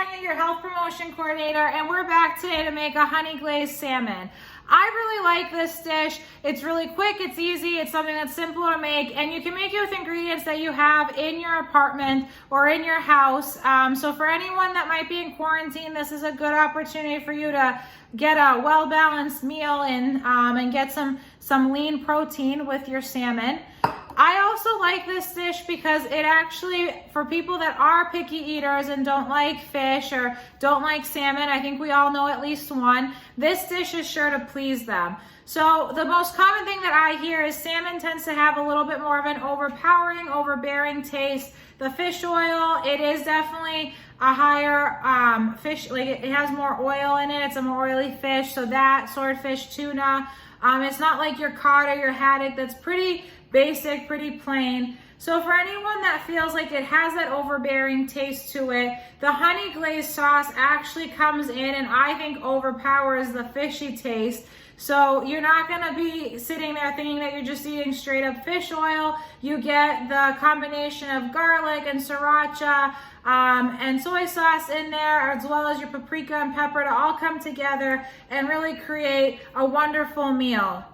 Tanya, your health promotion coordinator, and we're back today to make a honey glazed salmon. I really like this dish. It's really quick, it's easy, it's something that's simple to make, and you can make it with ingredients that you have in your apartment or in your house. So for anyone that might be in quarantine, this is a good opportunity for you to get a well-balanced meal in and get some lean protein with your salmon. I also like this dish because it actually, for people that are picky eaters and don't like fish or don't like salmon, I think we all know at least one, this dish is sure to please them. So the most common thing that I hear is salmon tends to have a little bit more of an overpowering, overbearing taste. The fish oil, it is definitely a higher fish, like it has more oil in it, it's a more oily fish, so that, swordfish, tuna, it's not like your cod or your haddock that's pretty basic, pretty plain. So for anyone that feels like it has that overbearing taste to it, the honey glazed sauce actually comes in and I think overpowers the fishy taste. So you're not gonna be sitting there thinking that you're just eating straight up fish oil. You get the combination of garlic and sriracha and soy sauce in there, as well as your paprika and pepper to all come together and really create a wonderful meal.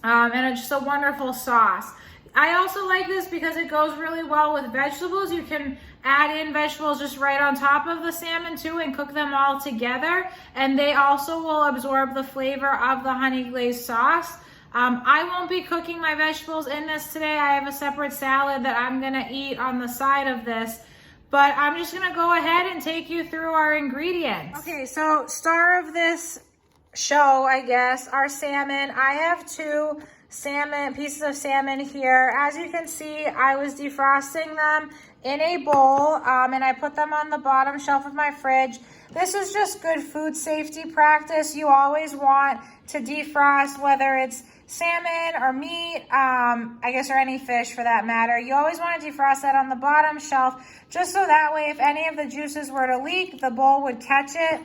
And it's just a wonderful sauce. I also like this because it goes really well with vegetables. You can add in vegetables just right on top of the salmon too and cook them all together, and they also will absorb the flavor of the honey glazed sauce. I won't be cooking my vegetables in this today. I have a separate salad that I'm gonna eat on the side of this, but I'm just gonna go ahead and take you through our ingredients. Okay, so star of this show, I guess, our salmon. I have two pieces of salmon here. As you can see, I was defrosting them in a bowl and I put them on the bottom shelf of my fridge. This is just good food safety practice. You always want to defrost, whether it's salmon or meat, I guess, or any fish for that matter. You always want to defrost that on the bottom shelf, just so that way if any of the juices were to leak, the bowl would catch it.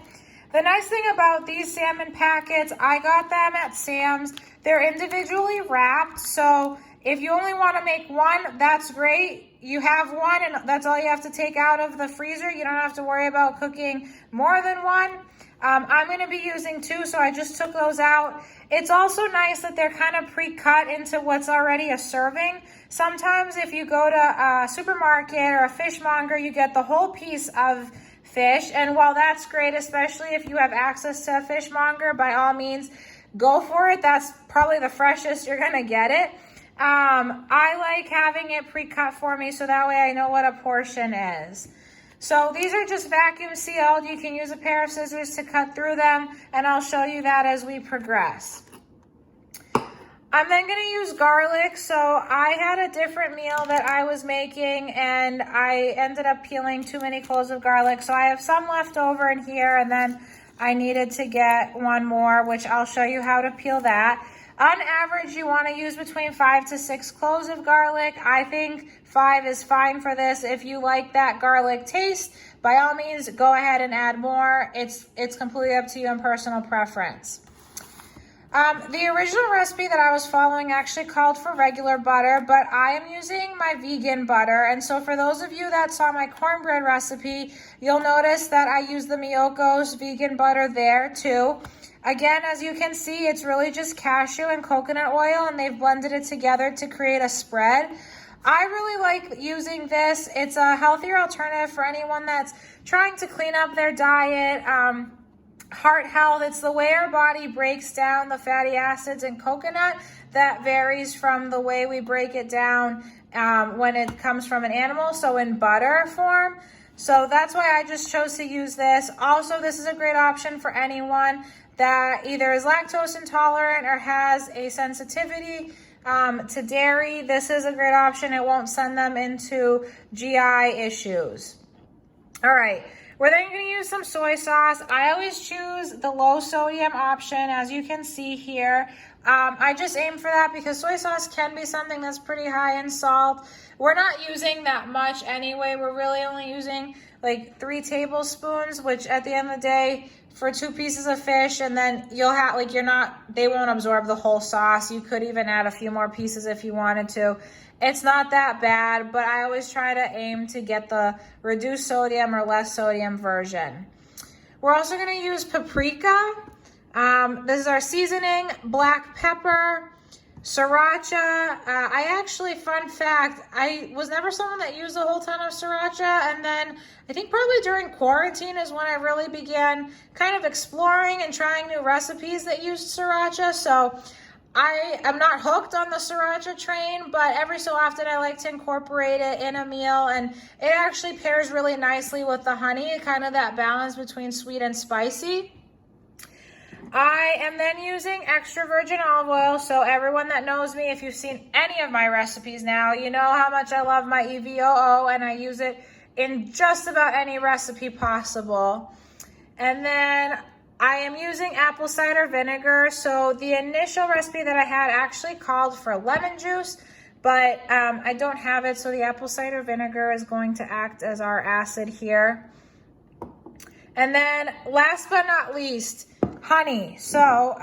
The nice thing about these salmon packets, I got them at Sam's. They're individually wrapped, so if you only want to make one, that's great. You have one and that's all you have to take out of the freezer. You don't have to worry about cooking more than one. I'm going to be using two, so I just took those out. It's also nice that they're kind of pre-cut into what's already a serving. Sometimes if you go to a supermarket or a fishmonger, you get the whole piece of fish, and while that's great, especially if you have access to a fishmonger, by all means go for it. That's probably the freshest you're gonna get it. I like having it pre-cut for me so that way I know what a portion is. So these are just vacuum sealed. You can use a pair of scissors to cut through them, and I'll show you that as we progress. I'm then going to use garlic. So I had a different meal that I was making and I ended up peeling too many cloves of garlic. So I have some left over in here, and then I needed to get one more, which I'll show you how to peel that. On average, you want to use between 5 to 6 cloves of garlic. I think 5 is fine for this. If you like that garlic taste, by all means, go ahead and add more. It's completely up to you and personal preference. The original recipe that I was following actually called for regular butter, but I am using my vegan butter. And so for those of you that saw my cornbread recipe, you'll notice that I use the Miyoko's vegan butter there too. Again, as you can see, it's really just cashew and coconut oil, and they've blended it together to create a spread. I really like using this. It's a healthier alternative for anyone that's trying to clean up their diet. Heart health, it's the way our body breaks down the fatty acids in coconut that varies from the way we break it down when it comes from an animal, so in butter form. So that's why I just chose to use this. Also, this is a great option for anyone that either is lactose intolerant or has a sensitivity to dairy. This is a great option. It won't send them into GI issues. All right. We're then going to use some soy sauce. I always choose the low sodium option, as you can see here. I just aim for that because soy sauce can be something that's pretty high in salt. We're not using that much anyway. We're really only using like 3 tablespoons, which at the end of the day, for 2 pieces of fish, and then you'll have, like, they won't absorb the whole sauce. You could even add a few more pieces if you wanted to. It's not that bad, but I always try to aim to get the reduced sodium or less sodium version. We're also gonna use paprika. This is our seasoning, black pepper, sriracha. I actually, fun fact, I was never someone that used a whole ton of sriracha, and then I think probably during quarantine is when I really began kind of exploring and trying new recipes that used sriracha. So I am not hooked on the sriracha train, but every so often I like to incorporate it in a meal, and it actually pairs really nicely with the honey, kind of that balance between sweet and spicy. I am then using extra virgin olive oil. So everyone that knows me, if you've seen any of my recipes now, you know how much I love my EVOO, and I use it in just about any recipe possible. And then I am using apple cider vinegar. So the initial recipe that I had actually called for lemon juice, but I don't have it. So the apple cider vinegar is going to act as our acid here. And then last but not least, honey. So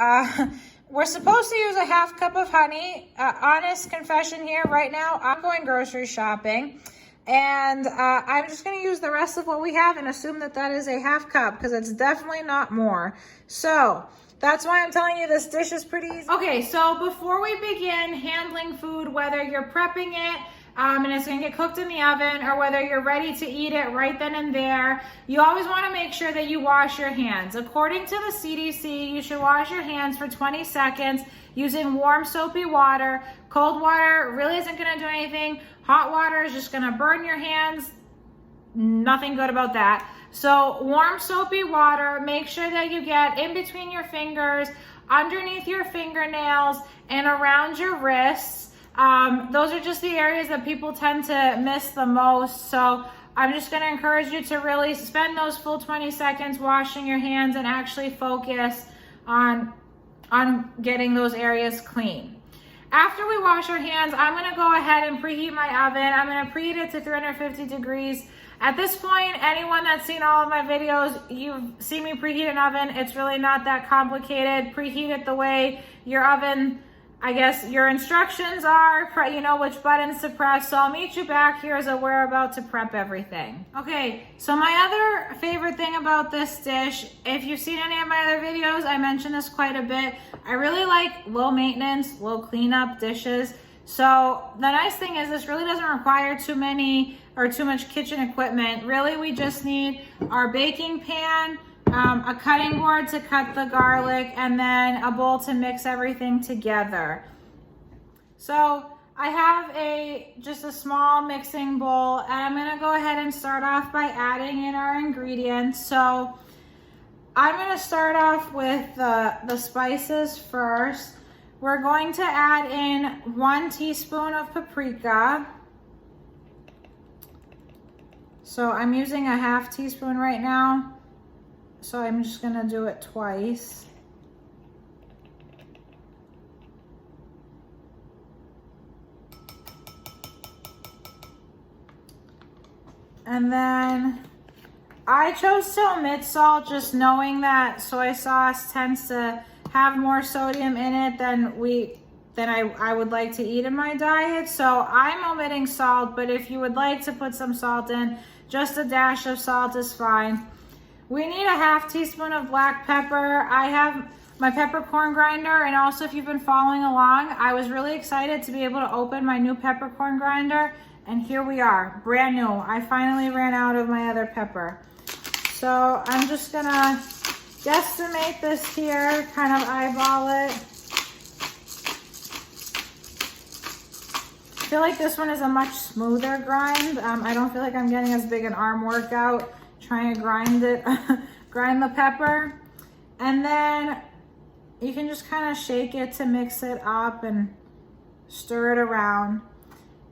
we're supposed to use a half cup of honey. Honest confession here, right now I'm going grocery shopping, and I'm just going to use the rest of what we have and assume that that is a half cup, because it's definitely not more. So that's why I'm telling you this dish is pretty easy. Okay, so before we begin handling food, whether you're prepping it and it's gonna get cooked in the oven, or whether you're ready to eat it right then and there, you always wanna make sure that you wash your hands. According to the CDC, you should wash your hands for 20 seconds using warm soapy water. Cold water really isn't gonna do anything. Hot water is just gonna burn your hands. Nothing good about that. So warm soapy water, make sure that you get in between your fingers, underneath your fingernails, and around your wrists. Those are just the areas that people tend to miss the most. So I'm just going to encourage you to really spend those full 20 seconds washing your hands and actually focus on getting those areas clean. After we wash our hands, I'm going to go ahead and preheat my oven. I'm going to preheat it to 350 degrees. At this point, anyone that's seen all of my videos, you've seen me preheat an oven. It's really not that complicated. Preheat it the way your oven, I guess your instructions are, you know which buttons to press. So I'll meet you back here as we're about to prep everything. Okay, so my other favorite thing about this dish, if you've seen any of my other videos, I mention this quite a bit. I really like low maintenance, low cleanup dishes. So the nice thing is this really doesn't require too much kitchen equipment. Really, we just need our baking pan, a cutting board to cut the garlic, and then a bowl to mix everything together. So I have just a small mixing bowl, and I'm gonna go ahead and start off by adding in our ingredients. So I'm gonna start off with the spices first. We're going to add in 1 teaspoon of paprika. So I'm using a half teaspoon right now. So I'm just gonna do it twice. And then I chose to omit salt, just knowing that soy sauce tends to have more sodium in it than I would like to eat in my diet. So I'm omitting salt, but if you would like to put some salt in, just a dash of salt is fine. We need a half teaspoon of black pepper. I have my peppercorn grinder, and also if you've been following along, I was really excited to be able to open my new peppercorn grinder, and here we are, brand new. I finally ran out of my other pepper. So I'm just gonna guesstimate this here, kind of eyeball it. I feel like this one is a much smoother grind. I don't feel like I'm getting as big an arm workout trying to grind the pepper. And then you can just kind of shake it to mix it up and stir it around.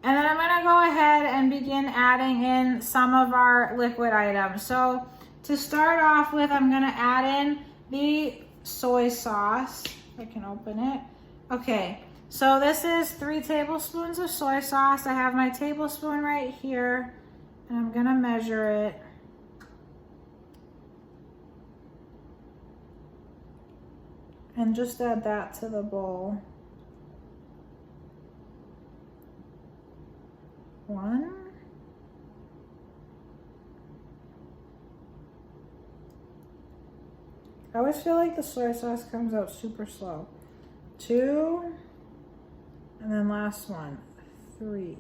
And then I'm gonna go ahead and begin adding in some of our liquid items. So to start off with, I'm gonna add in the soy sauce. If I can open it. Okay, so this is 3 tablespoons of soy sauce. I have my tablespoon right here, and I'm gonna measure it. and just add that to the bowl. 1. I always feel like the soy sauce comes out super slow. 2, and then last one, 3.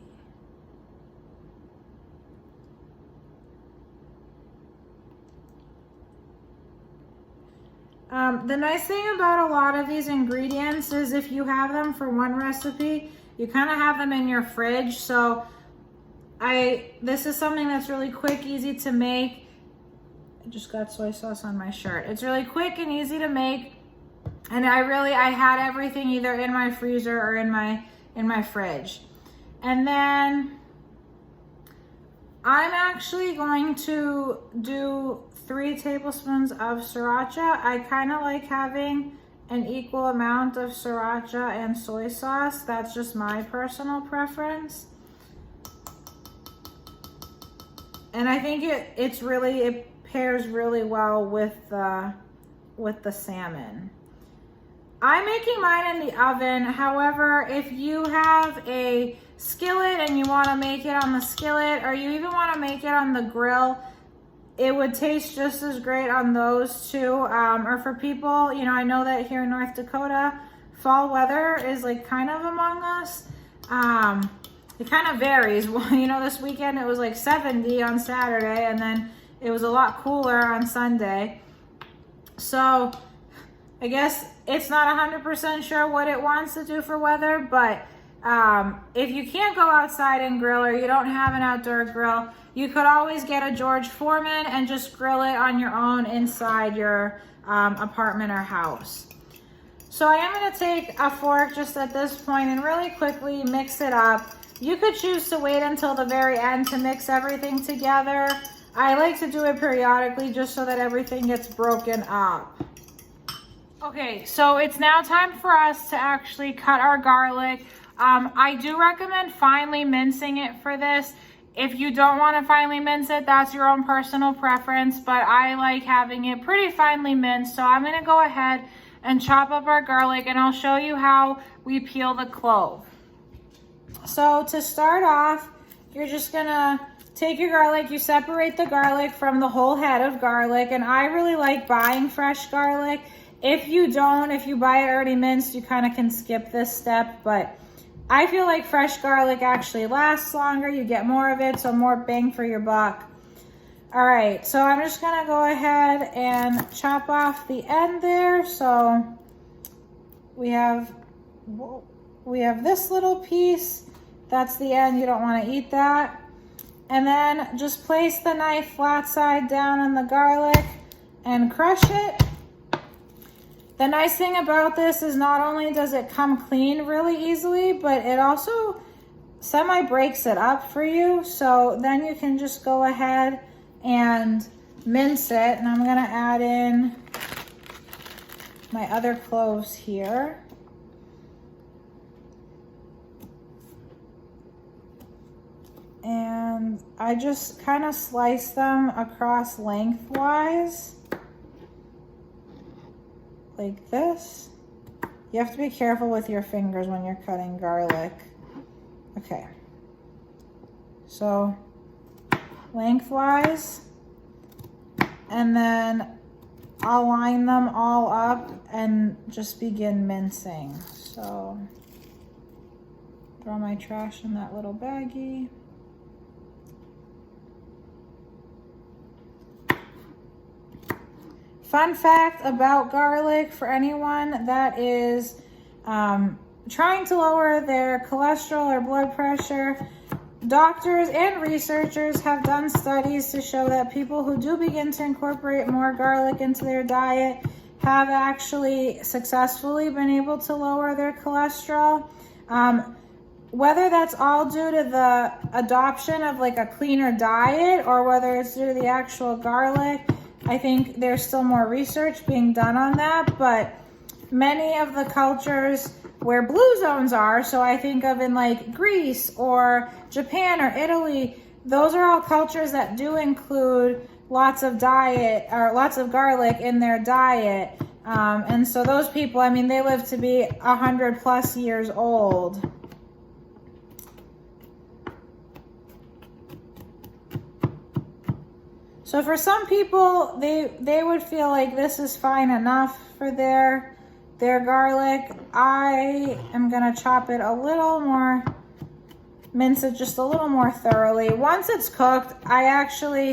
The nice thing about a lot of these ingredients is if you have them for one recipe, you kind of have them in your fridge. So this is something that's really quick, easy to make. I just got soy sauce on my shirt. It's really quick and easy to make. And I had everything either in my freezer or in my fridge. And then I'm actually going to do 3 tablespoons of sriracha. I kind of like having an equal amount of sriracha and soy sauce. That's just my personal preference. And I think it pairs really well with the salmon. I'm making mine in the oven. However, if you have a skillet and you want to make it on the skillet, or you even want to make it on the grill, it would taste just as great on those too. Or for people, you know, I know that here in North Dakota, fall weather is like kind of among us. It kind of varies. You know, this weekend it was like 70 on Saturday, and then it was a lot cooler on Sunday. So I guess it's not 100% sure what it wants to do for weather, but if you can't go outside and grill, or you don't have an outdoor grill, you could always get a George Foreman and just grill it on your own inside your apartment or house. So I am going to take a fork just at this point and really quickly mix it up. You could choose to wait until the very end to mix everything together. I like to do it periodically just so that everything gets broken up. Okay, so it's now time for us to actually cut our garlic. I do recommend finely mincing it for this. If you don't want to finely mince it, that's your own personal preference, but I like having it pretty finely minced. So I'm going to go ahead and chop up our garlic, and I'll show you how we peel the clove. So to start off, you're just going to take your garlic, you separate the garlic from the whole head of garlic, and I really like buying fresh garlic. If you don't, if you buy it already minced, you kind of can skip this step, but I feel like fresh garlic actually lasts longer. You get more of it, so more bang for your buck. All right, so I'm just gonna go ahead and chop off the end there. So we have this little piece. That's the end. You don't want to eat that. And then just place the knife flat side down on the garlic and crush it. The nice thing about this is not only does it come clean really easily, but it also semi breaks it up for you. So then you can just go ahead and mince it. And I'm gonna add in my other cloves here. And I just kind of slice them across lengthwise. Like this. You have to be careful with your fingers when you're cutting garlic. Okay. So lengthwise, and then I'll line them all up and just begin mincing. So throw my trash in that little baggie. Fun fact about garlic for anyone that is trying to lower their cholesterol or blood pressure, doctors and researchers have done studies to show that people who do begin to incorporate more garlic into their diet have actually successfully been able to lower their cholesterol. Whether that's all due to the adoption of like a cleaner diet or whether it's due to the actual garlic, I think there's still more research being done on that, but many of the cultures where blue zones are, so I think of in like Greece or Japan or Italy, those are all cultures that do include lots of diet or lots of garlic in their diet. And so those people, I mean, they live to be 100+ years old. So for some people, they would feel like this is fine enough for their garlic. I am gonna chop it a little more, mince it just a little more thoroughly. Once it's cooked,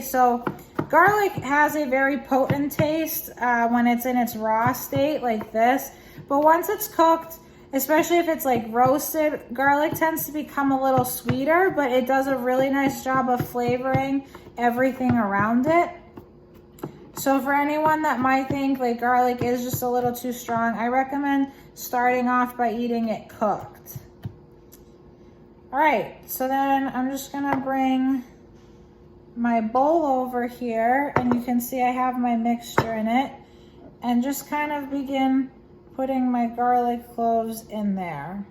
so garlic has a very potent taste when it's in its raw state like this. But once it's cooked, especially if it's like roasted, garlic tends to become a little sweeter, but it does a really nice job of flavoring everything around it. So for anyone that might think like garlic is just a little too strong, I recommend starting off by eating it cooked. All right, so then I'm just gonna bring my bowl over here, and you can see I have my mixture in it, and just kind of begin putting my garlic cloves in there.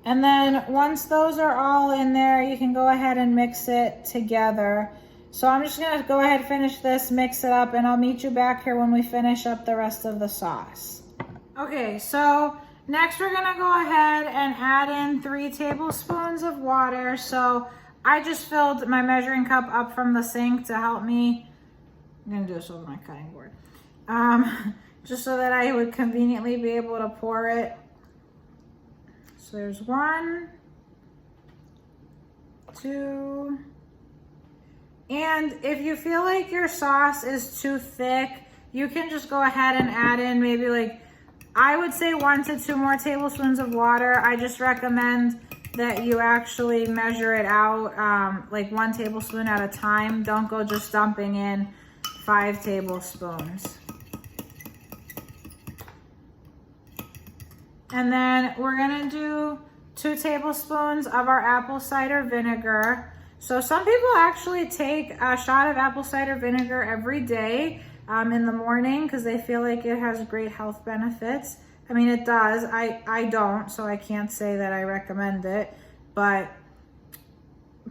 And then once those are all in there, you can go ahead and mix it together. So I'm just gonna go ahead and finish this, mix it up, and I'll meet you back here when we finish up the rest of the sauce. Okay, so next we're gonna go ahead and add in 3 tablespoons of water. So I just filled my measuring cup up from the sink to help me. I'm gonna do this over my cutting board. Just so that I would conveniently be able to pour it. So there's 1, 2, and if you feel like your sauce is too thick, you can just go ahead and add in maybe like, I would say 1 to 2 more tablespoons of water. I just recommend that you actually measure it out like 1 tablespoon at a time. Don't go just dumping in 5 tablespoons. And then we're gonna do 2 tablespoons of our apple cider vinegar. So some people actually take a shot of apple cider vinegar every day in the morning because they feel like it has great health benefits. I mean, it does. I don't, so I can't say that I recommend it. But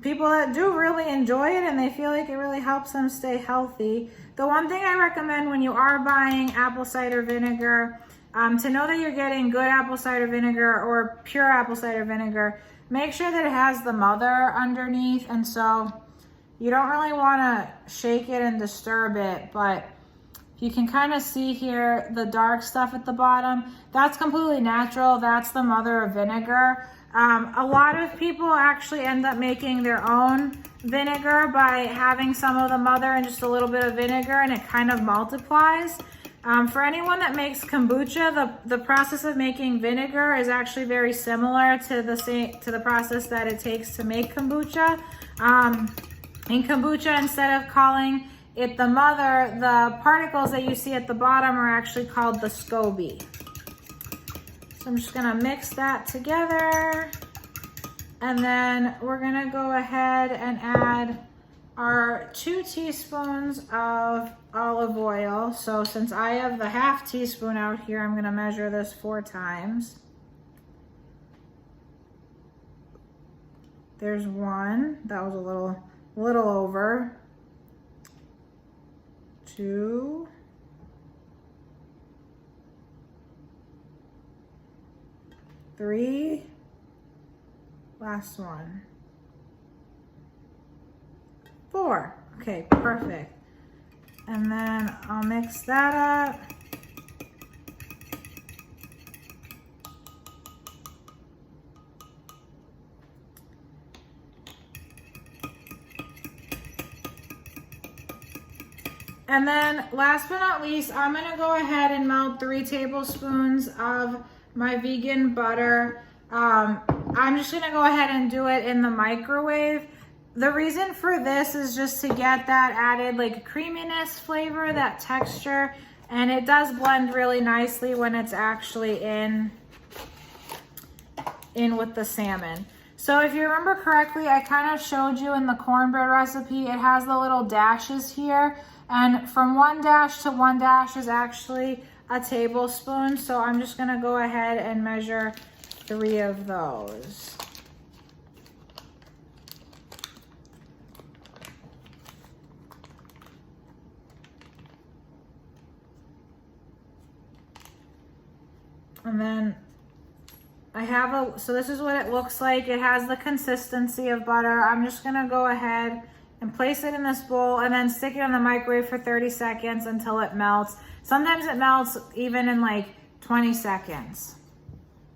people that do really enjoy it and they feel like it really helps them stay healthy. The one thing I recommend when you are buying apple cider vinegar, to know that you're getting good apple cider vinegar or pure apple cider vinegar, make sure that it has the mother underneath. And so you don't really want to shake it and disturb it, but you can kind of see here the dark stuff at the bottom. That's completely natural. That's the mother of vinegar. A lot of people actually end up making their own vinegar by having some of the mother and just a little bit of vinegar, and it kind of multiplies. For anyone that makes kombucha, the process of making vinegar is actually very similar to the process that it takes to make kombucha. In kombucha, instead of calling it the mother, the particles that you see at the bottom are actually called the SCOBY. So I'm just gonna mix that together, and then we're gonna go ahead and add our 2 teaspoons of olive oil. So since I have the ½ teaspoon out here, I'm gonna measure this 4 times. There's 1, that was a little over. 2. 3. Last one. 4. Okay, perfect. And then I'll mix that up. And then last but not least, I'm gonna go ahead and melt 3 tablespoons of my vegan butter. I'm just gonna go ahead and do it in the microwave. The reason for this is just to get that added like creaminess flavor, that texture, and it does blend really nicely when it's actually in with the salmon. So if you remember correctly, I kind of showed you in the cornbread recipe, it has the little dashes here, and from 1 dash to 1 dash is actually a tablespoon. So I'm just gonna go ahead and measure 3 of those. And then I have so this is what it looks like. It has the consistency of butter. I'm just gonna go ahead and place it in this bowl and then stick it in the microwave for 30 seconds until it melts. Sometimes it melts even in like 20 seconds.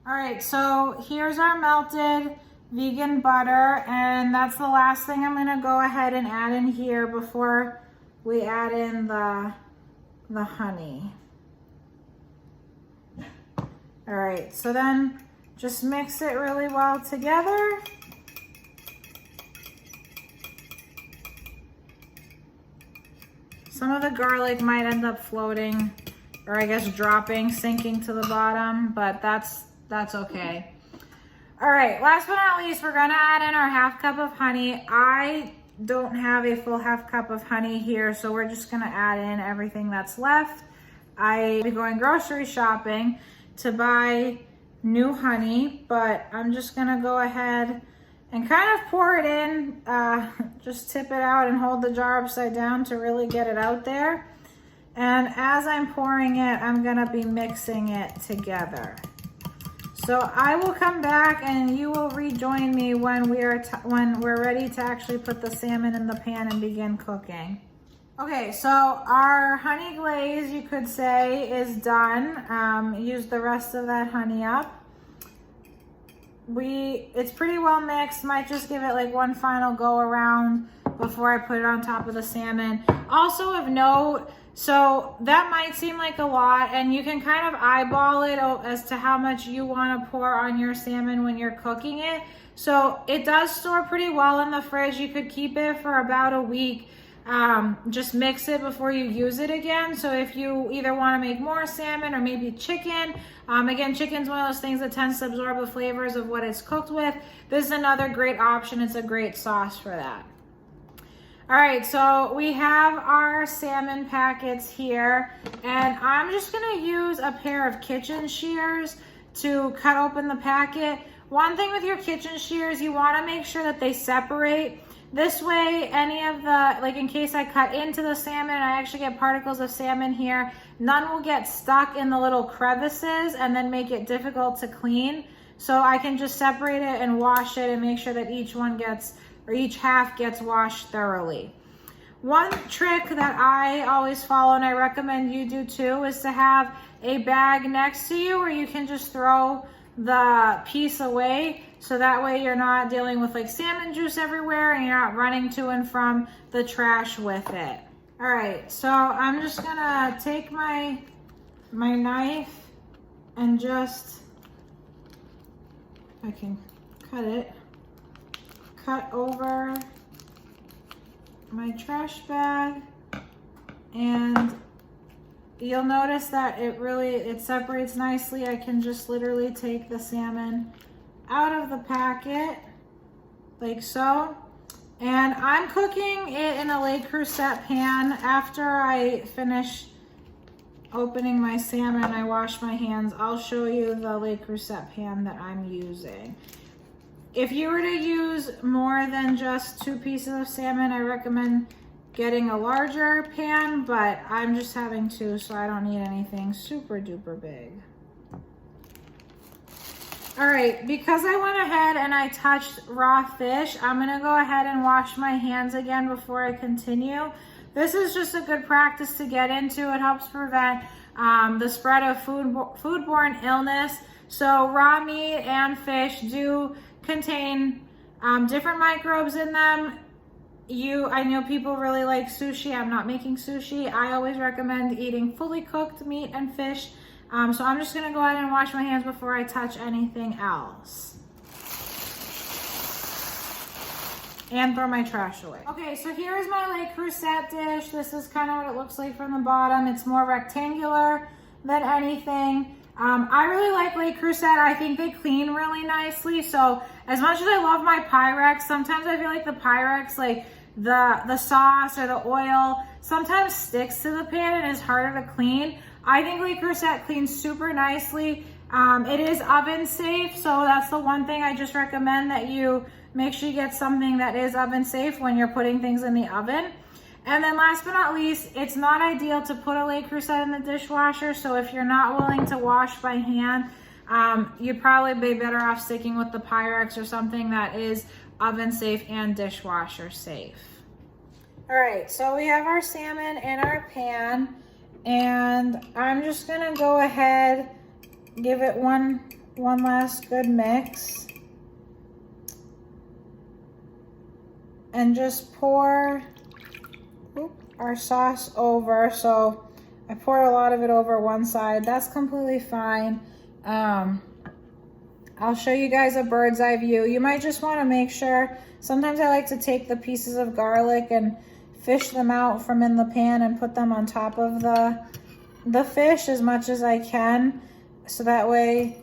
All right, so here's our melted vegan butter, and that's the last thing I'm gonna go ahead and add in here before we add in the honey. All right, so then just mix it really well together. Some of the garlic might end up floating, or I guess dropping, sinking to the bottom, but that's okay. All right, last but not least, we're gonna add in our half cup of honey. I don't have a full half cup of honey here, so we're just gonna add in everything that's left. I'll be going grocery shopping to buy new honey, but I'm just gonna go ahead and kind of pour it in, just tip it out and hold the jar upside down to really get it out there. And as I'm pouring it, I'm gonna be mixing it together. So I will come back and you will rejoin me when we're ready to actually put the salmon in the pan and begin cooking. Okay, so our honey glaze, you could say, is done. Use the rest of that honey up. It's pretty well mixed. Might just give it like one final go around before I put it on top of the salmon. Also of note, so that might seem like a lot, and you can kind of eyeball it as to how much you want to pour on your salmon when you're cooking it. So it does store pretty well in the fridge. You could keep it for about a week. Just mix it before you use it again. So if you either want to make more salmon or maybe chicken, again, chicken's one of those things that tends to absorb the flavors of what it's cooked with. This is another great option. It's a great sauce for that. All right, so we have our salmon packets here, and I'm just gonna use a pair of kitchen shears to cut open the packet. One thing with your kitchen shears, you wanna make sure that they separate. This way, any of the, like in case I cut into the salmon, I actually get particles of salmon here, none will get stuck in the little crevices and then make it difficult to clean. So I can just separate it and wash it and make sure that each half gets washed thoroughly. One trick that I always follow, and I recommend you do too, is to have a bag next to you where you can just throw the piece away, so that way you're not dealing with like salmon juice everywhere and you're not running to and from the trash with it. All right, so I'm just gonna take my knife and just, I can cut over my trash bag, and you'll notice that it separates nicely. I can just literally take the salmon out of the packet like so, and I'm cooking it in a Le Creuset pan. After I finish opening my salmon, I wash my hands. I'll show you the Le Creuset pan that I'm using. If you were to use more than just 2 pieces of salmon, I recommend getting a larger pan, but I'm just having 2, so I don't need anything super duper big. All right, because I went ahead and I touched raw fish, I'm gonna go ahead and wash my hands again before I continue. This is just a good practice to get into. It helps prevent the spread of foodborne illness. So raw meat and fish do contain different microbes in them. I know people really like sushi. I'm not making sushi. I always recommend eating fully cooked meat and fish. So I'm just gonna go ahead and wash my hands before I touch anything else. And throw my trash away. Okay, so here's my Le Creuset dish. This is kind of what it looks like from the bottom. It's more rectangular than anything. I really like Le Creuset. I think they clean really nicely. So as much as I love my Pyrex, sometimes I feel like the Pyrex, like the sauce or the oil, sometimes sticks to the pan and is harder to clean. I think Le Creuset cleans super nicely. It is oven safe, so that's the one thing I just recommend, that you make sure you get something that is oven safe when you're putting things in the oven. And then last but not least, it's not ideal to put a Le Creuset in the dishwasher. So if you're not willing to wash by hand, you'd probably be better off sticking with the Pyrex or something that is oven safe and dishwasher safe. All right, so we have our salmon in our pan, and I'm just gonna go ahead, give it one last good mix, and just pour our sauce over. So I poured a lot of it over one side. That's completely fine. I'll show you guys a bird's eye view. You might just want to make sure, sometimes I like to take the pieces of garlic and fish them out from in the pan and put them on top of the fish as much as I can, so that way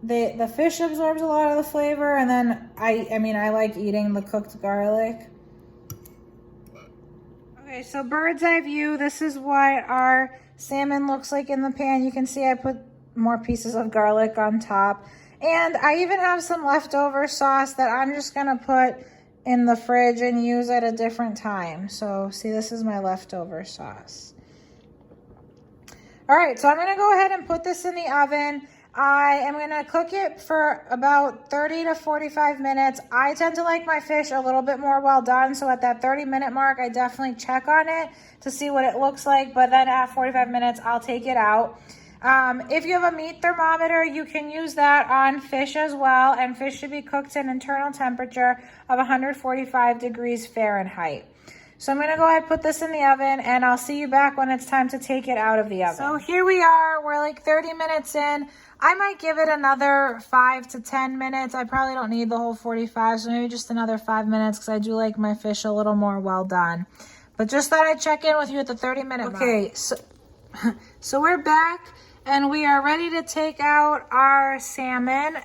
the fish absorbs a lot of the flavor, and then I like eating the cooked garlic. Okay, so bird's eye view, this is what our salmon looks like in the pan. You can see I put more pieces of garlic on top, and I even have some leftover sauce that I'm just gonna put in the fridge and use at a different time. So see, this is my leftover sauce. All right, so I'm gonna go ahead and put this in the oven. I am gonna cook it for about 30 to 45 minutes. I tend to like my fish a little bit more well done, so at that 30-minute mark, I definitely check on it to see what it looks like, but then at 45 minutes, I'll take it out. If you have a meat thermometer, you can use that on fish as well, and fish should be cooked at an internal temperature of 145 degrees Fahrenheit. So I'm gonna go ahead and put this in the oven, and I'll see you back when it's time to take it out of the oven. So here we are, we're like 30 minutes in. I might give it another 5 to 10 minutes. I probably don't need the whole 45, so maybe just another 5 minutes, because I do like my fish a little more well done. But just thought I'd check in with you at the 30-minute mark. Okay, so we're back, and we are ready to take out our salmon.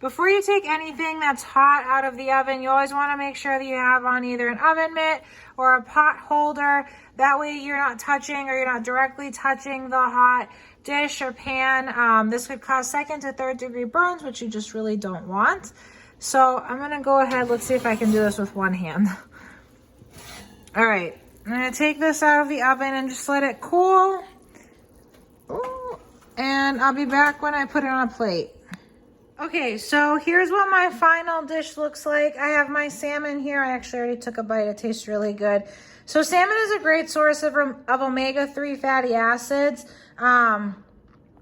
Before you take anything that's hot out of the oven, you always want to make sure that you have on either an oven mitt or a pot holder. That way you're not touching, or you're not directly touching the hot dish or pan. This could cause 2nd to 3rd degree burns, which you just really don't want. So I'm going to go ahead. Let's see if I can do this with one hand. All right. I'm going to take this out of the oven and just let it cool. Ooh, and I'll be back when I put it on a plate. Okay, so here's what my final dish looks like. I have my salmon here. I actually already took a bite. It tastes really good. So salmon is a great source of omega-3 fatty acids,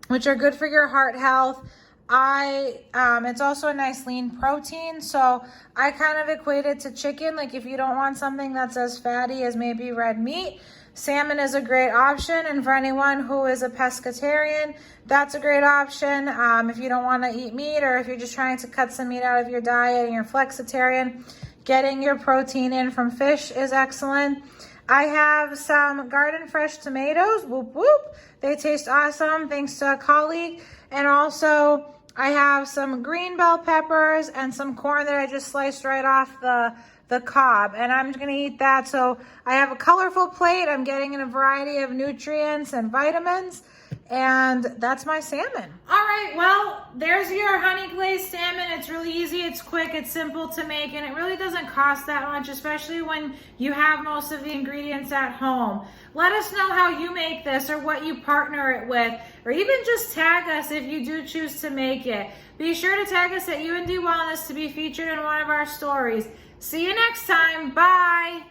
which are good for your heart health. It's also a nice lean protein, so I kind of equate it to chicken. Like if you don't want something that's as fatty as maybe red meat, salmon is a great option. And for anyone who is a pescatarian, that's a great option. If you don't want to eat meat, or if you're just trying to cut some meat out of your diet and you're flexitarian, getting your protein in from fish is excellent. I have some garden fresh tomatoes, whoop whoop. They taste awesome thanks to a colleague. And also I have some green bell peppers and some corn that I just sliced right off the cob, and I'm gonna eat that. So I have a colorful plate. I'm getting in a variety of nutrients and vitamins, and that's my salmon. All right, well, there's your honey glazed salmon. It's really easy, it's quick, it's simple to make, and it really doesn't cost that much, especially when you have most of the ingredients at home. Let us know how you make this, or what you partner it with, or even just tag us if you do choose to make it. Be sure to tag us at UND Wellness to be featured in one of our stories. See you next time. Bye.